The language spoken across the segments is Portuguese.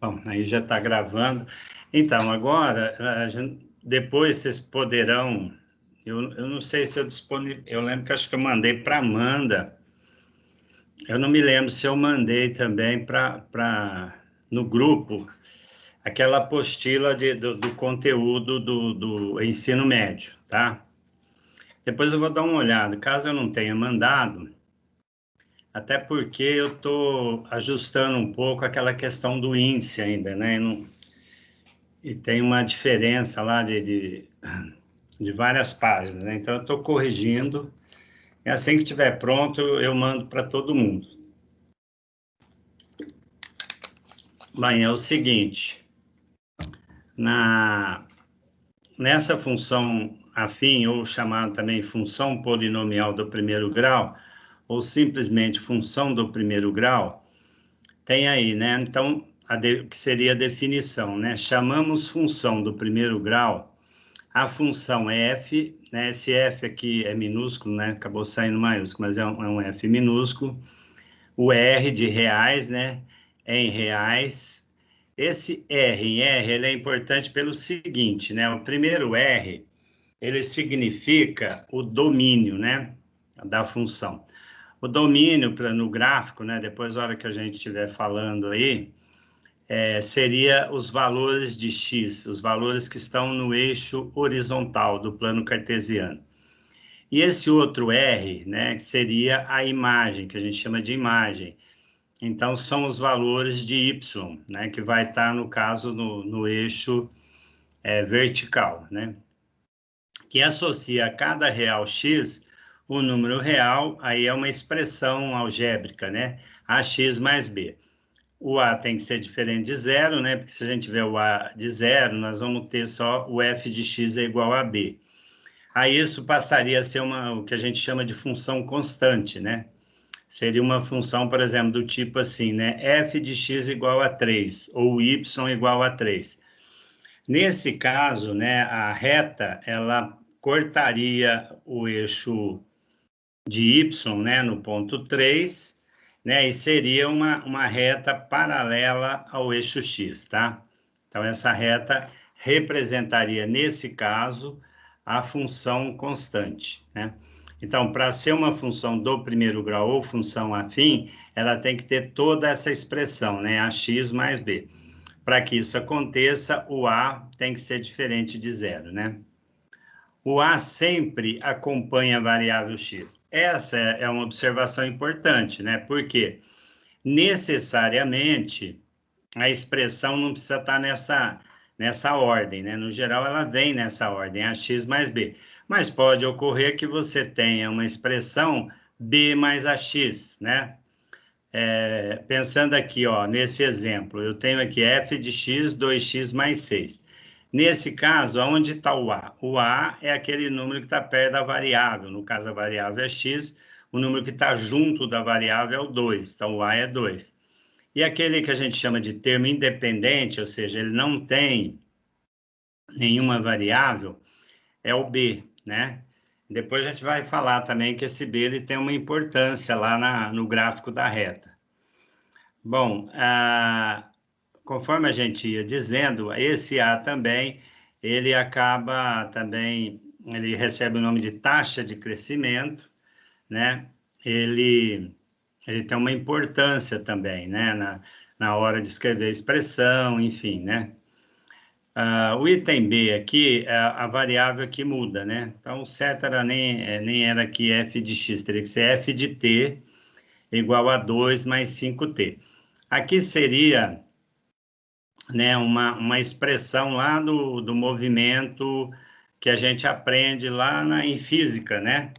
Bom, aí já está gravando. Então, agora, depois vocês poderão... Eu não sei se eu disponível... Eu lembro que acho que eu mandei para a Amanda. Eu não me lembro se eu mandei também no grupo aquela apostila do conteúdo do ensino médio, tá? Depois eu vou dar uma olhada. Caso eu não tenha mandado, até porque eu estou ajustando um pouco aquela questão do índice ainda, né? E tem uma diferença lá de várias páginas, né? Então eu estou corrigindo. E assim que estiver pronto, eu mando para todo mundo. Bem, é o seguinte, nessa função afim, ou chamada também função polinomial do primeiro grau, ou simplesmente função do primeiro grau, tem aí, né? Então, que seria a definição, né? Chamamos função do primeiro grau a função f, né? Esse f aqui é minúsculo, né? Acabou saindo maiúsculo, mas é um f minúsculo. O r de reais, né? Em reais. Esse r em r, ele é importante pelo seguinte, né? O primeiro r, ele significa o domínio, né? Da função. O domínio, no gráfico, né? Depois, na hora que a gente estiver falando aí, seria os valores de x, os valores que estão no eixo horizontal do plano cartesiano. E esse outro R, né, que seria a imagem, que a gente chama de imagem. Então, são os valores de y, né, que vai estar, no caso, no eixo vertical, né, que associa a cada real x o número real, aí é uma expressão algébrica, né, ax mais b. O A tem que ser diferente de zero, né? Porque se a gente tiver o A de zero, nós vamos ter só o f de x é igual a b. Aí isso passaria a ser o que a gente chama de função constante, né? Seria uma função, por exemplo, do tipo assim, né? F de x igual a 3, ou y igual a 3. Nesse caso, né, a reta, ela cortaria o eixo de y, né, no ponto 3, né, e seria uma reta paralela ao eixo x, tá? Então, essa reta representaria, nesse caso, a função constante, né? Então, para ser uma função do primeiro grau ou função afim, ela tem que ter toda essa expressão, né, ax mais b. Para que isso aconteça, o a tem que ser diferente de zero, né? O A sempre acompanha a variável X. Essa é uma observação importante, né? Porque necessariamente a expressão não precisa estar nessa ordem, né? No geral, ela vem nessa ordem, ax mais b. Mas pode ocorrer que você tenha uma expressão b mais ax, né? Pensando aqui, ó, nesse exemplo, eu tenho aqui f de x, 2x mais 6. Nesse caso, onde está o A? O A é aquele número que está perto da variável. No caso, a variável é x, o número que está junto da variável é o 2. Então, o A é 2. E aquele que a gente chama de termo independente, ou seja, ele não tem nenhuma variável, é o B, né? Depois a gente vai falar também que esse B ele tem uma importância lá no gráfico da reta. Bom, conforme a gente ia dizendo, esse A também, ele acaba também, ele recebe o nome de taxa de crescimento, né? Ele tem uma importância também, né? Na hora de escrever a expressão, enfim, né? O item B aqui, a variável que muda, né? Então, o certo era nem era aqui f de x, teria que ser f de t igual a 2 mais 5t. Aqui seria, né, uma expressão lá do movimento que a gente aprende lá em física, né?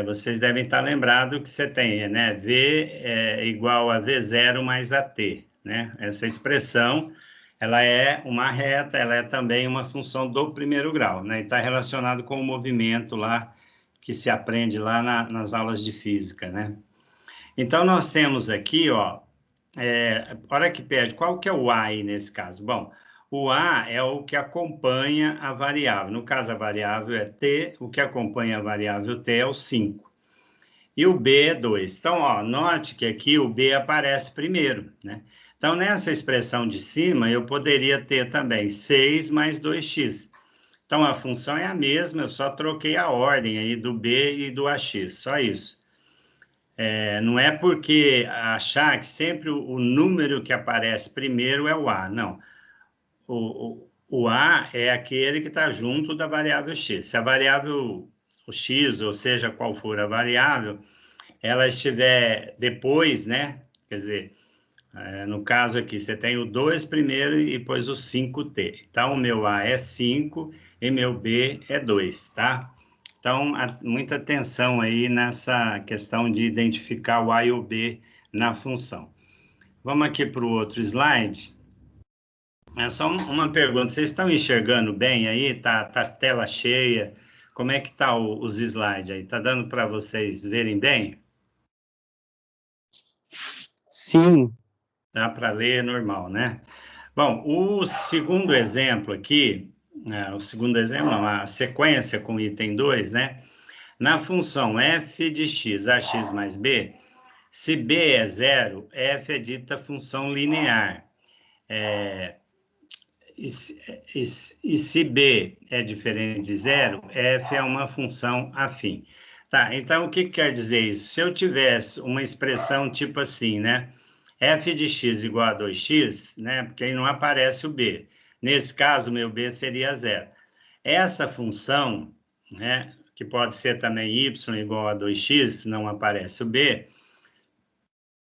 Vocês devem estar lembrados que você tem, né? V é igual a V0 mais AT, né? Essa expressão, ela é uma reta, ela é também uma função do primeiro grau, né? E está relacionado com o movimento lá que se aprende lá nas aulas de física, né? Então, nós temos aqui, ó, hora que pede, qual que é o A aí nesse caso? Bom, o A é o que acompanha a variável. No caso, a variável é t, o que acompanha a variável t é o 5. E o B é 2. Então, ó, note que aqui o B aparece primeiro, né? Então, nessa expressão de cima, eu poderia ter também 6 mais 2x. Então, a função é a mesma, eu só troquei a ordem aí do b e do ax, só isso. Não é porque achar que sempre o número que aparece primeiro é o a, não. O a é aquele que está junto da variável x. Se a variável, o x, ou seja, qual for a variável, ela estiver depois, né? Quer dizer, no caso aqui, você tem o 2 primeiro e depois o 5t. Então, o meu a é 5 e meu b é 2, tá? Então, muita atenção aí nessa questão de identificar o a e o b na função. Vamos aqui para o outro slide. É só uma pergunta, vocês estão enxergando bem aí? Tá tela cheia? Como é que tá os slides aí? Tá dando para vocês verem bem? Sim. Dá para ler normal, né? Bom, o segundo exemplo aqui, o segundo exemplo não, a sequência com item 2, né? Na função f de x, ax mais b, se b é zero, f é dita função linear. E se b é diferente de zero, f é uma função afim. Tá, então o que quer dizer isso? Se eu tivesse uma expressão tipo assim, né? F de x igual a 2x, né? Porque aí não aparece o b. Nesse caso, meu b seria zero. Essa função, né? Que pode ser também y igual a 2x, não aparece o b,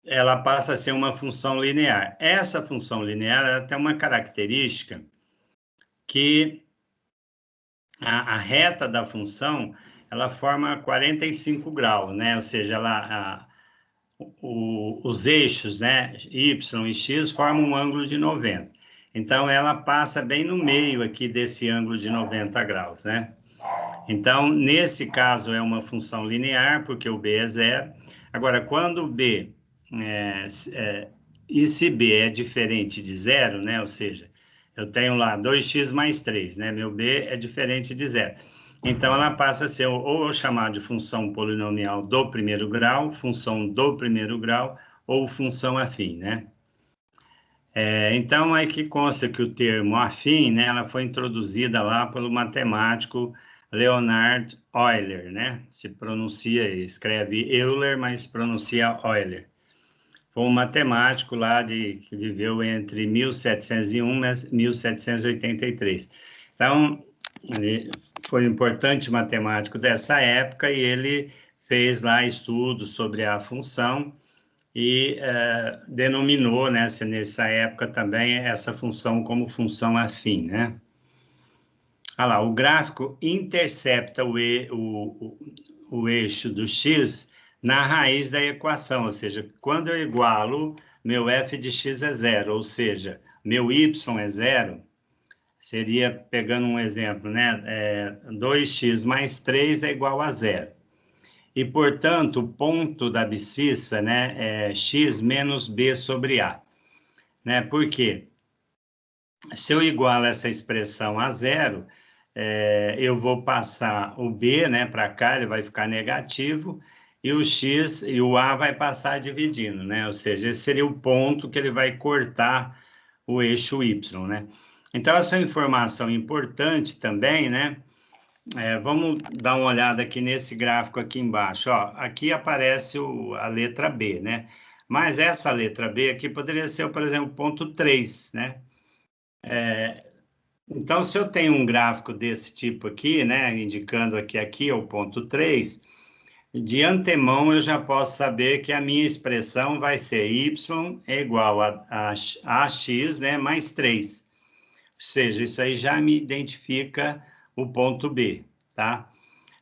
ela passa a ser uma função linear. Essa função linear ela tem uma característica que a reta da função ela forma 45 graus, né? Ou seja, os eixos, né, y e x formam um ângulo de 90. Então, ela passa bem no meio aqui desse ângulo de 90 graus, né? Então, nesse caso, é uma função linear, porque o b é zero. Agora, quando o b, e se b é diferente de zero, né? Ou seja, eu tenho lá 2x mais 3, né? Meu b é diferente de zero. Então, ela passa a ser ou chamada de função polinomial do primeiro grau, função do primeiro grau, ou função afim, né? Então, aí que consta que o termo afim, né, ela foi introduzida lá pelo matemático Leonhard Euler, né? Se pronuncia, escreve Euler, mas pronuncia Euler. Foi um matemático lá que viveu entre 1701 e 1783. Então, ele foi um importante matemático dessa época e ele fez lá estudos sobre a função e denominou, né, nessa época também, essa função como função afim, né? Olha lá, o gráfico intercepta o eixo do x na raiz da equação, ou seja, quando eu igualo, meu f de x é zero, ou seja, meu y é zero, seria, pegando um exemplo, né, 2x mais 3 é igual a zero. E, portanto, o ponto da abscissa, né, é x menos b sobre a. Né? Por quê? Se eu igualo essa expressão a zero, eu vou passar o b, né, para cá, ele vai ficar negativo, e o x e o a vai passar dividindo, né? Ou seja, esse seria o ponto que ele vai cortar o eixo y, né? Então, essa informação importante também, né? Vamos dar uma olhada aqui nesse gráfico aqui embaixo. Ó, aqui aparece a letra B, né? Mas essa letra B aqui poderia ser, por exemplo, ponto 3, né? Então, se eu tenho um gráfico desse tipo aqui, né? Indicando que aqui é o ponto 3, de antemão eu já posso saber que a minha expressão vai ser y é igual a x, né? Mais 3. Ou seja, isso aí já me identifica o ponto B, tá?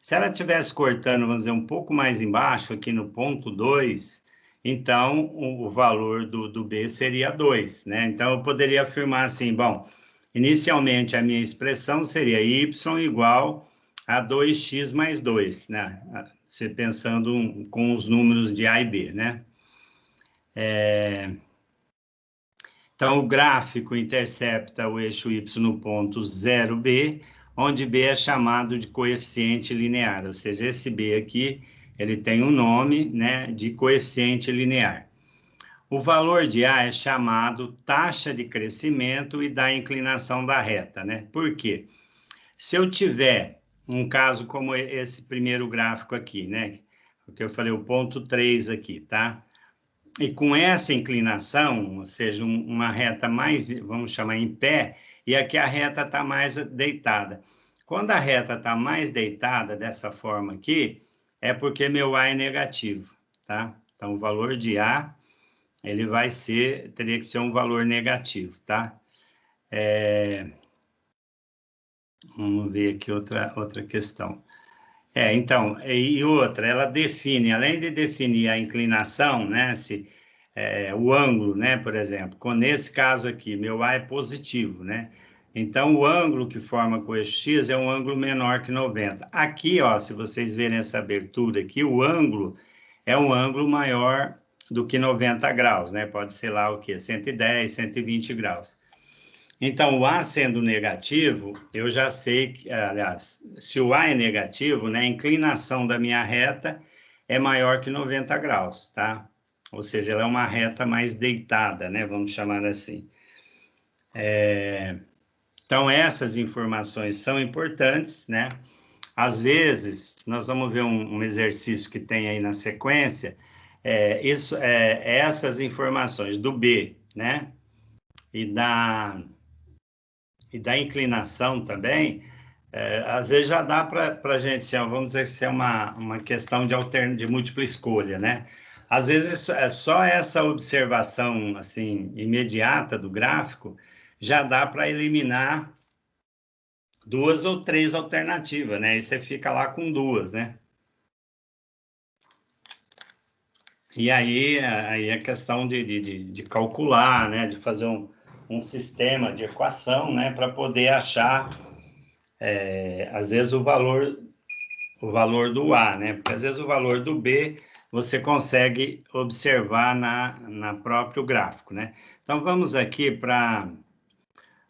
Se ela estivesse cortando, vamos dizer, um pouco mais embaixo, aqui no ponto 2, então o valor do B seria 2, né? Então eu poderia afirmar assim, bom, inicialmente a minha expressão seria y igual a 2x mais 2, né? Você pensando com os números de A e B, né? Então, o gráfico intercepta o eixo y no ponto 0b, onde b é chamado de coeficiente linear, ou seja, esse b aqui, ele tem um nome, né, de coeficiente linear. O valor de A é chamado taxa de crescimento e da inclinação da reta, né? Por quê? Se eu tiver um caso como esse primeiro gráfico aqui, né? O que eu falei, o ponto 3 aqui, tá? E com essa inclinação, ou seja, uma reta mais, vamos chamar em pé, e aqui a reta está mais deitada. Quando a reta está mais deitada dessa forma aqui, é porque meu A é negativo, tá? Então, o valor de A, ele vai ser, teria que ser um valor negativo, tá? Vamos ver aqui outra questão. Então, e outra, ela define, além de definir a inclinação, né, o ângulo, né, por exemplo, nesse caso aqui, meu A é positivo, né, então o ângulo que forma com o eixo X é um ângulo menor que 90. Aqui, ó, se vocês verem essa abertura aqui, o ângulo é um ângulo maior do que 90 graus, né, pode ser lá o quê? 110, 120 graus. Então, o A sendo negativo, eu já sei que, aliás, se o A é negativo, né, a inclinação da minha reta é maior que 90 graus, tá? Ou seja, ela é uma reta mais deitada, né, vamos chamar assim. Então, essas informações são importantes, né? Às vezes, nós vamos ver um exercício que tem aí na sequência, essas informações do B, né, e da inclinação também, às vezes já dá para a gente, vamos dizer que é uma questão de múltipla escolha, né? Às vezes, só essa observação, assim, imediata do gráfico, já dá para eliminar 2 ou 3 alternativas, né? Aí você fica lá com 2, né? E aí é questão de calcular, né? De fazer um sistema de equação, né? Para poder achar, às vezes, o valor do A, né? Porque às vezes o valor do B você consegue observar na próprio gráfico, né? Então vamos aqui para,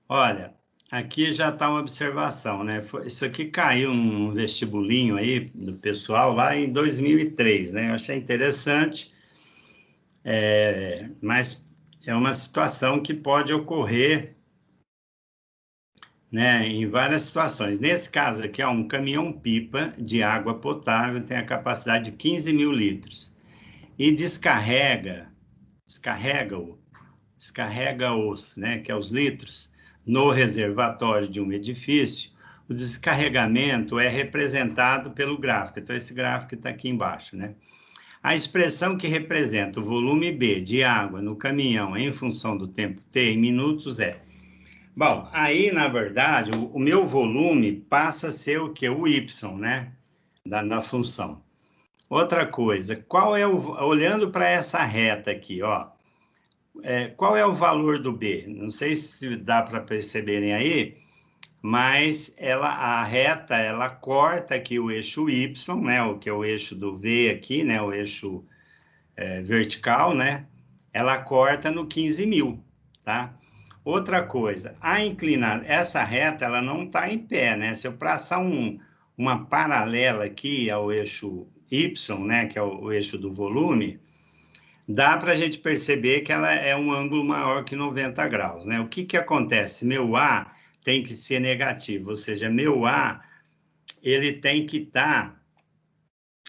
olha, aqui já está uma observação, né? Isso aqui caiu num vestibulinho aí do pessoal lá em 2003, né? Eu achei interessante, mas é uma situação que pode ocorrer, né, em várias situações. Nesse caso aqui, um caminhão-pipa de água potável tem a capacidade de 15 mil litros e descarrega-os, né, que é os litros, no reservatório de um edifício. O descarregamento é representado pelo gráfico. Então, esse gráfico está aqui embaixo, né? A expressão que representa o volume B de água no caminhão em função do tempo T em minutos é... Bom, aí, na verdade, o meu volume passa a ser o quê? O Y, né? Da função. Outra coisa, olhando para essa reta aqui, ó, qual é o valor do B? Não sei se dá para perceberem aí, mas a reta, ela corta aqui o eixo Y, né? O que é o eixo do V aqui, né? O eixo vertical, né? Ela corta no 15 mil, tá? Outra coisa, essa reta, ela não está em pé, né? Se eu traçar uma paralela aqui ao eixo Y, né? Que é o eixo do volume, dá para a gente perceber que ela é um ângulo maior que 90 graus, né? O que acontece? Meu A tem que ser negativo, ou seja, meu A, ele tem que estar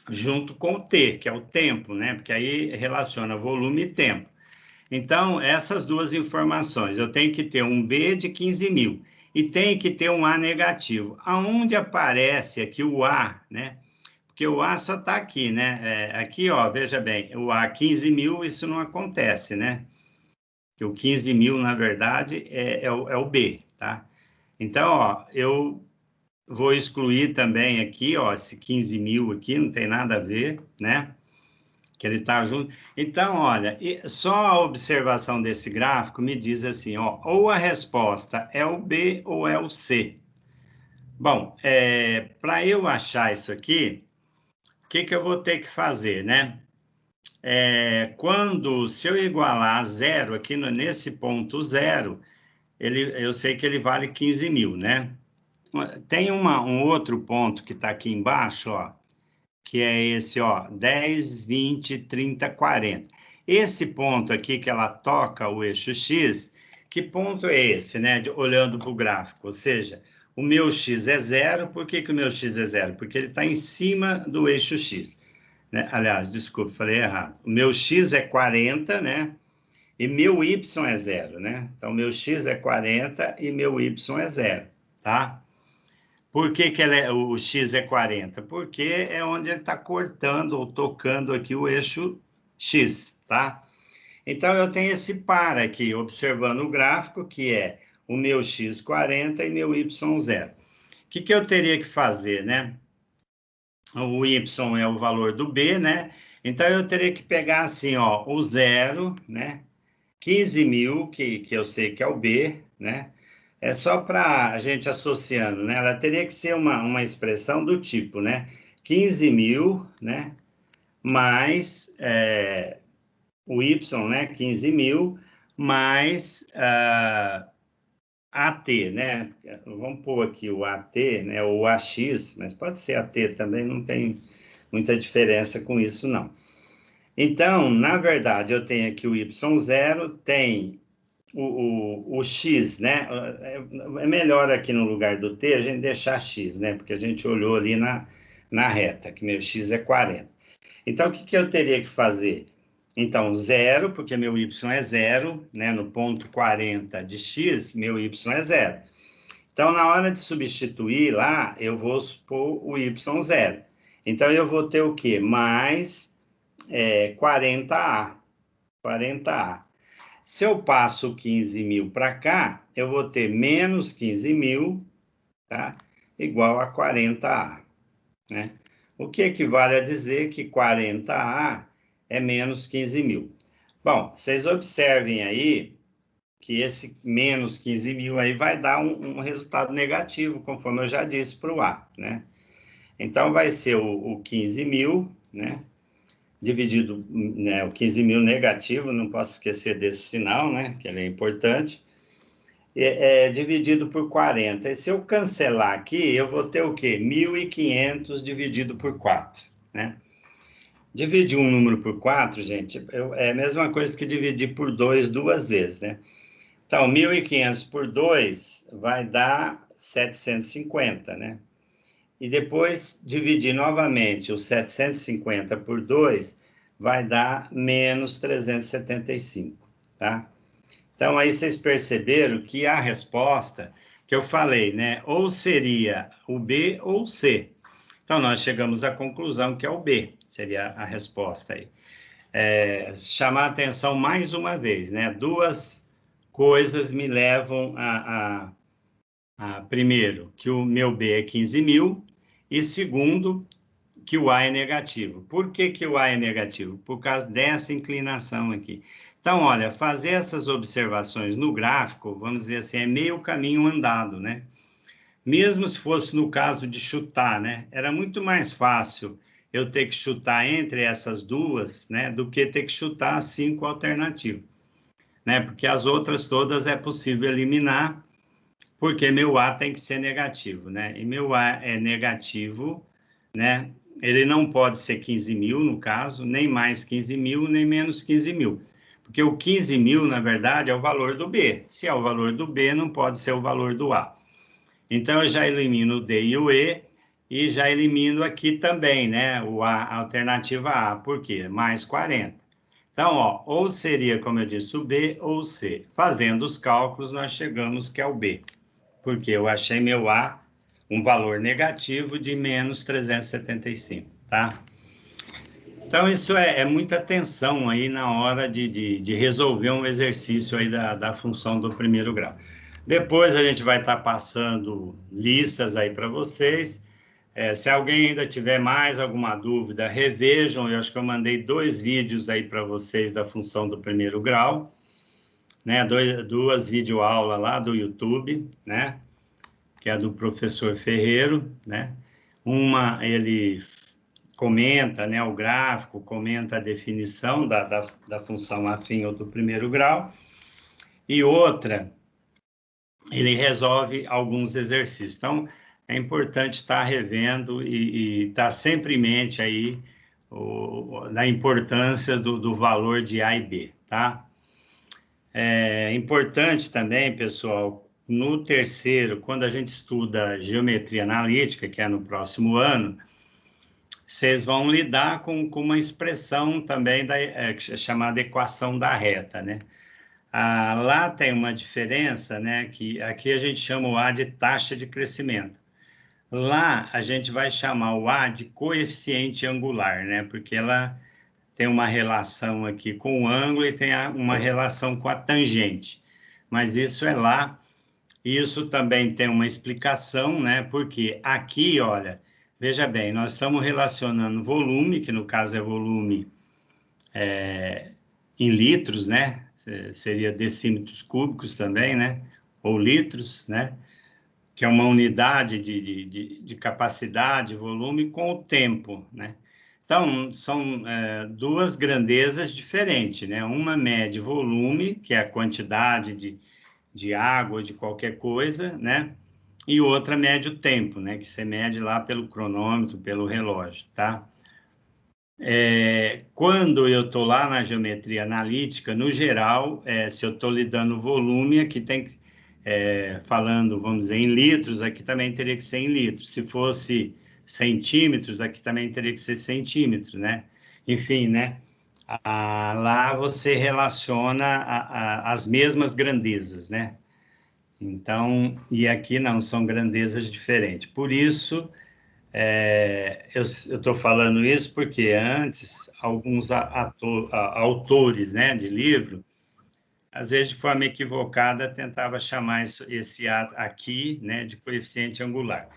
junto com o T, que é o tempo, né? Porque aí relaciona volume e tempo. Então, essas duas informações, eu tenho que ter um B de 15 mil e tenho que ter um A negativo. Aonde aparece aqui o A, né? Porque o A só está aqui, né? Aqui, ó, veja bem, o A 15 mil, isso não acontece, né? Que o 15 mil, na verdade, é o B, tá? Então, ó, eu vou excluir também aqui, ó, esse 15 mil aqui, não tem nada a ver, né? Que ele está junto. Então, olha, só a observação desse gráfico me diz assim, ó, ou a resposta é o B ou é o C. Bom, para eu achar isso aqui, o que eu vou ter que fazer, né? Se eu igualar a zero aqui nesse ponto zero, eu sei que ele vale 15 mil, né? Tem um outro ponto que está aqui embaixo, ó, que é esse, ó, 10, 20, 30, 40. Esse ponto aqui que ela toca o eixo X, que ponto é esse, né? Olhando para o gráfico, ou seja, o meu X é zero. Por que que o meu X é zero? Porque ele está em cima do eixo X, né? Aliás, desculpe, falei errado. O meu X é 40, né? E meu Y é zero, né? Então, meu X é 40 e meu Y é zero, tá? Por que que o X é 40? Porque é onde ele está cortando ou tocando aqui o eixo X, tá? Então, eu tenho esse par aqui, observando o gráfico, que é o meu X 40 e meu Y 0. O que que eu teria que fazer, né? O Y é o valor do B, né? Então, eu teria que pegar assim, ó, o zero, né? 15.000, que eu sei que é o B, né? É só para a gente associando, né? Ela teria que ser uma expressão do tipo, né? 15.000, né? Mais o Y, né? 15.000, mais AT, né? Vamos pôr aqui o AT, né? Ou AX, mas pode ser AT também, não tem muita diferença com isso, não. Então, na verdade, eu tenho aqui o Y0, tem o X, né? É melhor aqui no lugar do T a gente deixar X, né? Porque a gente olhou ali na reta, que meu X é 40. Então, o que que eu teria que fazer? Então, zero, porque meu Y é zero, né? No ponto 40 de X, meu Y é zero. Então, na hora de substituir lá, eu vou supor o Y zero. Então, eu vou ter o quê? Mais 40A. 40A. Se eu passo 15.000 para cá, eu vou ter menos 15.000, tá? Igual a 40A, né? O que equivale a dizer que 40A é menos 15.000. Bom, vocês observem aí que esse menos 15.000 aí vai dar um resultado negativo, conforme eu já disse para o A, né? Então, vai ser o 15.000, né? Dividido, né, o 15.000 negativo, não posso esquecer desse sinal, né, que ele é importante, dividido por 40. E se eu cancelar aqui, eu vou ter o quê? 1.500 dividido por 4, né? Dividir um número por 4, gente, é a mesma coisa que dividir por 2 duas vezes, né? Então, 1.500 por 2 vai dar 750, né? E depois dividir novamente o 750 por 2 vai dar menos 375, tá? Então, aí vocês perceberam que a resposta que eu falei, né? Ou seria o B ou o C. Então, nós chegamos à conclusão que é o B, seria a resposta aí. Chamar a atenção mais uma vez, né? Duas coisas me levam primeiro, que o meu B é 15.000, e segundo, que o A é negativo. Por que que o A é negativo? Por causa dessa inclinação aqui. Então, olha, fazer essas observações no gráfico, vamos dizer assim, é meio caminho andado, né? Mesmo se fosse no caso de chutar, né? Era muito mais fácil eu ter que chutar entre essas duas, né? Do que ter que chutar 5 alternativas, né? Porque as outras todas é possível eliminar, porque meu A tem que ser negativo, né? E meu A é negativo, né? Ele não pode ser 15.000, no caso, nem mais 15.000, nem menos 15.000. Porque o 15.000, na verdade, é o valor do B. Se é o valor do B, não pode ser o valor do A. Então, eu já elimino o D e o E já elimino aqui também, né? A alternativa A. Por quê? Mais 40. Então, ó, ou seria, como eu disse, o B ou o C. Fazendo os cálculos, nós chegamos que é o B. Porque eu achei meu A um valor negativo de menos 375, tá? Então, isso é muita atenção aí na hora de resolver um exercício aí da função do primeiro grau. Depois a gente vai estar passando listas aí para vocês. Se alguém ainda tiver mais alguma dúvida, revejam. Eu acho que eu mandei 2 vídeos aí para vocês da função do primeiro grau, né? Duas videoaulas lá do YouTube, né? Que é do professor Ferreiro, né? Uma, ele comenta, né, o gráfico, comenta a definição da função afim ou do primeiro grau, e outra, ele resolve alguns exercícios. Então, é importante estar revendo e estar sempre em mente aí da importância do valor de A e B, tá? É importante também, pessoal, no terceiro, quando a gente estuda geometria analítica, que é no próximo ano, vocês vão lidar com uma expressão também chamada equação da reta, né? Lá tem uma diferença, né? Que aqui a gente chama o A de taxa de crescimento. Lá a gente vai chamar o A de coeficiente angular, né? Porque ela tem uma relação aqui com o ângulo e tem uma relação com a tangente. Mas isso é lá. Isso também tem uma explicação, né? Porque aqui, olha, veja bem, nós estamos relacionando volume, que no caso é volume em litros, né? Seria decímetros cúbicos também, né? Ou litros, né? Que é uma unidade de capacidade, volume, com o tempo, né? Então, são duas grandezas diferentes, né? Uma mede volume, que é a quantidade de água, de qualquer coisa, né? E outra mede o tempo, né? Que você mede lá pelo cronômetro, pelo relógio, tá? Quando eu estou lá na geometria analítica, no geral, se eu estou lidando volume, aqui tem que, falando, vamos dizer, em litros, aqui também teria que ser em litros. Se fosse centímetros, aqui também teria que ser centímetros, né? Enfim, né? Lá você relaciona as mesmas grandezas, né? Então, e aqui não, são grandezas diferentes. Por isso, eu estou falando isso porque antes, alguns autores, né, de livro, às vezes de forma equivocada, tentava chamar esse A aqui, né, de coeficiente angular.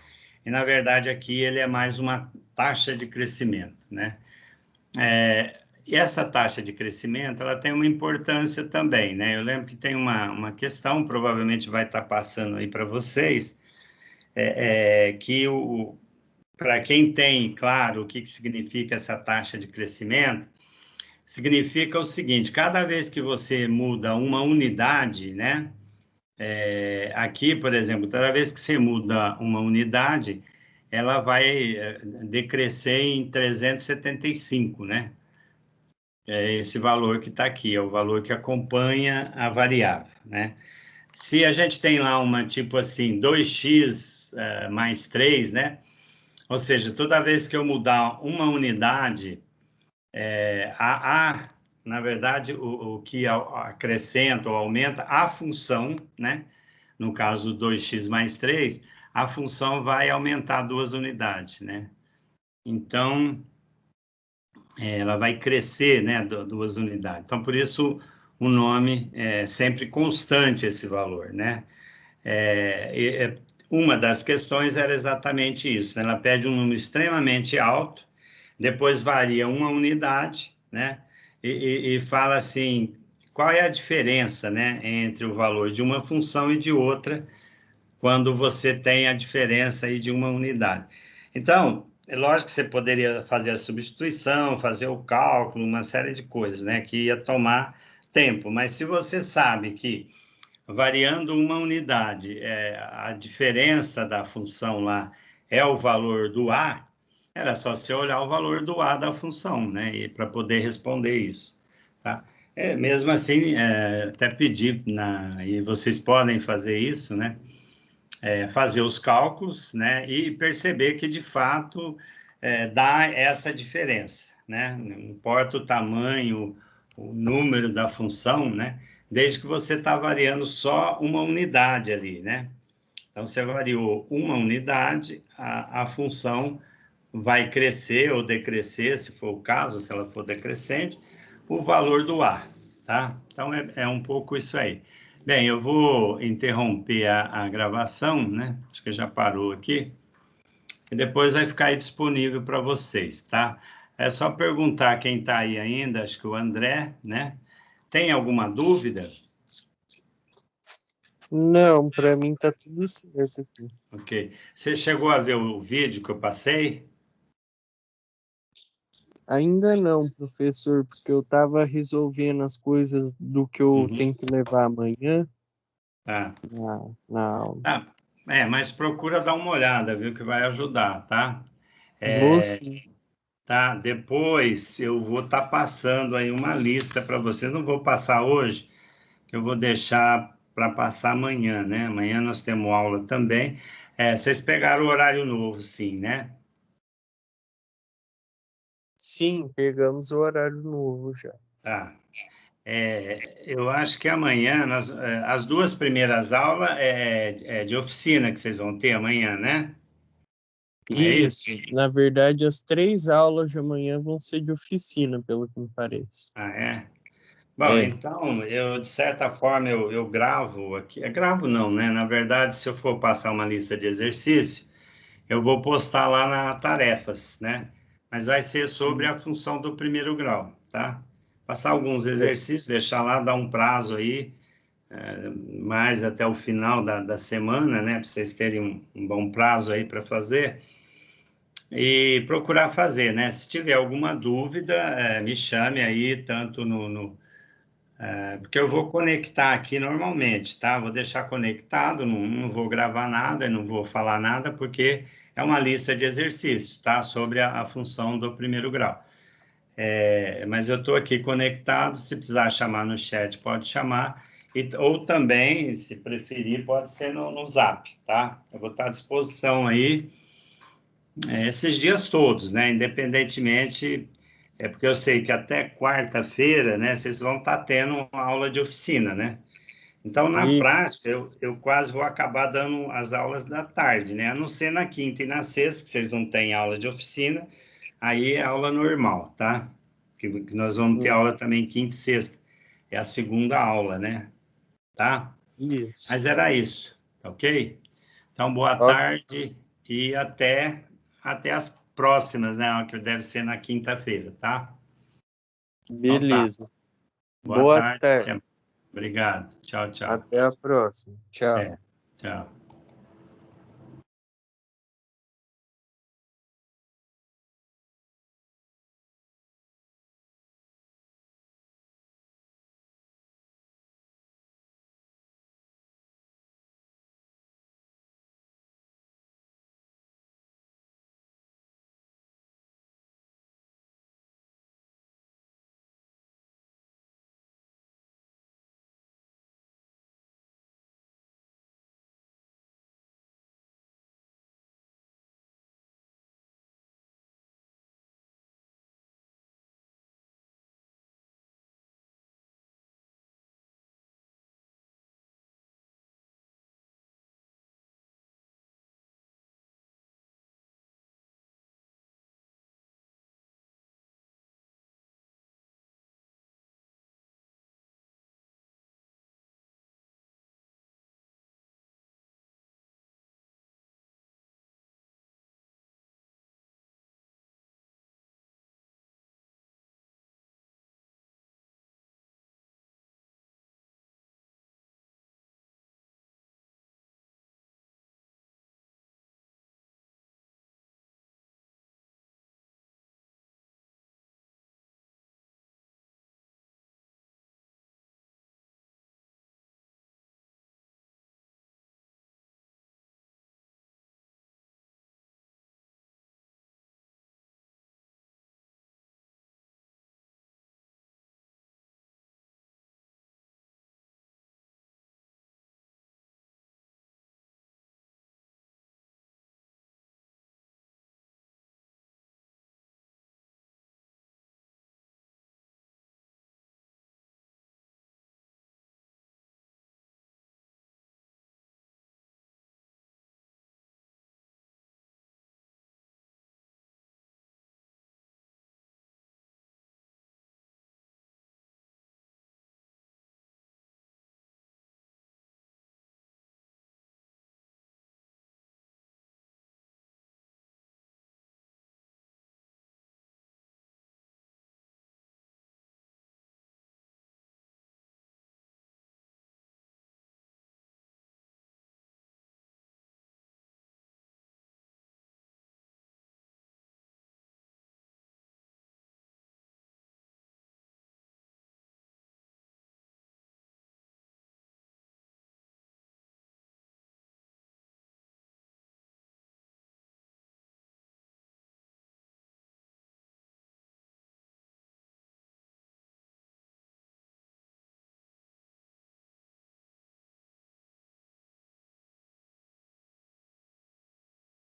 E, na verdade, aqui ele é mais uma taxa de crescimento, né? E essa taxa de crescimento, ela tem uma importância também, né? Eu lembro que tem uma questão, provavelmente vai estar passando aí para vocês, que para quem tem claro o que significa essa taxa de crescimento, significa o seguinte: cada vez que você muda uma unidade, né? Aqui, por exemplo, cada vez que você muda uma unidade, ela vai decrescer em 375, né? É esse valor que está aqui, é o valor que acompanha a variável, né? Se a gente tem lá uma tipo assim, 2x mais 3, né? Ou seja, toda vez que eu mudar uma unidade, na verdade, o que acrescenta ou aumenta a função, né? No caso do 2x mais 3, a função vai aumentar 2 unidades, né? Então, ela vai crescer, né? 2 unidades. Então, por isso, o nome é sempre constante esse valor, né? Uma das questões era exatamente isso, né? Ela pede um número extremamente alto, depois varia uma unidade, né? E fala assim, qual é a diferença, né, entre o valor de uma função e de outra, quando você tem a diferença aí de uma unidade. Então, é lógico que você poderia fazer a substituição, fazer o cálculo, uma série de coisas, né, que ia tomar tempo, mas se você sabe que variando uma unidade, a diferença da função lá é o valor do A, era só você olhar o valor do A da função, né? E para poder responder isso, tá? Mesmo assim, até pedir, e vocês podem fazer isso, né? Fazer os cálculos, né? E perceber que, de fato, dá essa diferença, né? Não importa o tamanho, o número da função, né? Desde que você está variando só uma unidade ali, né? Então, você variou uma unidade, a função vai crescer ou decrescer, se for o caso, se ela for decrescente, o valor do A, tá? Então, é um pouco isso aí. Bem, eu vou interromper a gravação, né? Acho que já parou aqui. E depois vai ficar aí disponível para vocês, tá? É só perguntar quem está aí ainda, acho que o André, né? Tem alguma dúvida? Não, para mim tá tudo certo aqui. Ok. Você chegou a ver o vídeo que eu passei? Ainda não, professor, porque eu estava resolvendo as coisas do que eu Uhum. tenho que levar amanhã Tá. na aula. Tá. Mas procura dar uma olhada, viu, que vai ajudar, tá? Vou sim. tá? Depois eu vou estar passando aí uma lista para vocês. Não vou passar hoje, que eu vou deixar para passar amanhã, né? Amanhã nós temos aula também. Vocês pegaram o horário novo, sim, né? Sim, pegamos o horário novo já. Tá. Eu acho que amanhã, as duas primeiras aulas é de oficina que vocês vão ter amanhã, né? É isso? Isso, na verdade, as 3 aulas de amanhã vão ser de oficina, pelo que me parece. Ah, é? Bom, É, então, de certa forma, eu gravo aqui. Gravo não, né? Na verdade, se eu for passar uma lista de exercício, eu vou postar lá na tarefas, né? Mas vai ser sobre a função do primeiro grau, tá? Passar alguns é, exercícios, deixar lá, dar um prazo aí, mais até o final da semana, né? Para vocês terem um bom prazo aí para fazer. E procurar fazer, né? Se tiver alguma dúvida, me chame aí, tanto porque eu vou conectar aqui normalmente, tá? Vou deixar conectado, não vou gravar nada, não vou falar nada, porque é uma lista de exercícios, tá? Sobre a função do primeiro grau. Mas eu estou aqui conectado, se precisar chamar no chat, pode chamar. Ou também, se preferir, pode ser no Zap, tá? Eu vou estar à disposição aí, esses dias todos, né? Independentemente, porque eu sei que até quarta-feira, né, vocês vão estar tendo uma aula de oficina, né? Então, na prática, isso, eu quase vou acabar dando as aulas da tarde, né? A não ser na quinta e na sexta, que vocês não têm aula de oficina, aí é aula normal, tá? Que nós vamos ter aula também quinta e sexta. É a segunda aula, né? Tá? isso. Mas era isso, tá ok? Então, boa Ó, tarde e até as próximas, né? Que deve ser na quinta-feira, tá? Então tá. beleza. Boa Boa tarde. tarde. Obrigado. Tchau, tchau. Até a próxima. Tchau. Tchau.